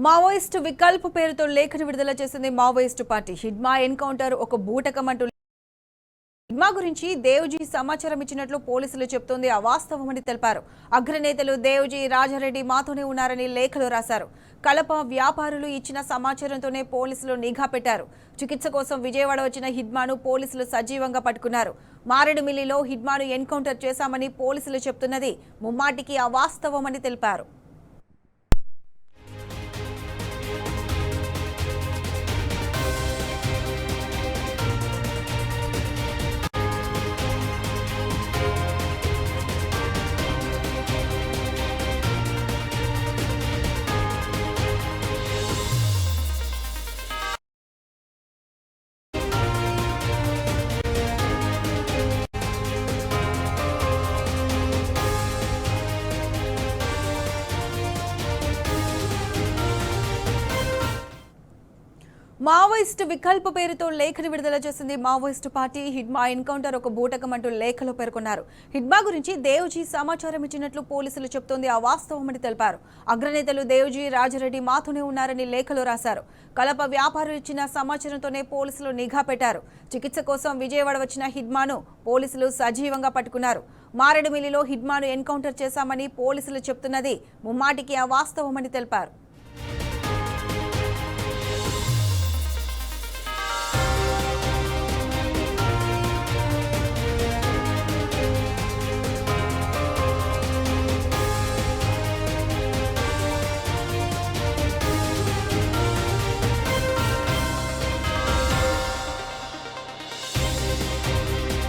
Maoist వికల్ప్ పేరుతో లేఖను విడుదల చేసింది మావోయిస్టు పార్టీ. హిడ్మా ఎన్కౌంటర్ ఒక బూటకమంటూ హిడ్మా గురించి దేవ్జీ సమాచారం ఇచ్చినట్లు పోలీసులు చెబుతోంది అవాస్తవమని తెలిపారు. అగ్రనేతలు దేవ్జీ, రాజారెడ్డి మాతోనే ఉన్నారని లేఖలు రాశారు. కలప వ్యాపారులు ఇచ్చిన సమాచారంతోనే పోలీసులు నిఘా పెట్టారు. చికిత్స కోసం విజయవాడ వచ్చిన హిడ్మాను పోలీసులు సజీవంగా పట్టుకున్నారు. మారేడుమిల్లిలో హిడ్మాను ఎన్కౌంటర్ చేశామని పోలీసులు చెబుతున్నది ముమ్మాటికి అవాస్తవమని తెలిపారు. మావోయిస్టు వికల్ప్ పేరుతో లేఖను విడుదల చేసింది మావోయిస్టు పార్టీ. హిడ్మా ఎన్కౌంటర్ ఒక బూటకమంటూ లేఖలో పేర్కొన్నారు. హిడ్మా గురించి దేవ్జీ సమాచారం ఇచ్చినట్లు పోలీసులు చెబుతోంది అవాస్తవమని తెలిపారు. అగ్రనేతలు దేవ్జీ, రాజారెడ్డి మాతోనే ఉన్నారని లేఖలో రాశారు. కలప వ్యాపారులు ఇచ్చిన సమాచారంతోనే పోలీసులు నిఘా పెట్టారు. చికిత్స కోసం విజయవాడ వచ్చిన హిడ్మాను పోలీసులు సజీవంగా పట్టుకున్నారు. మారేడుమిల్లిలో హిడ్మాను ఎన్కౌంటర్ చేశామని పోలీసులు చెబుతున్నది ముమ్మాటికి అవాస్తవమని తెలిపారు.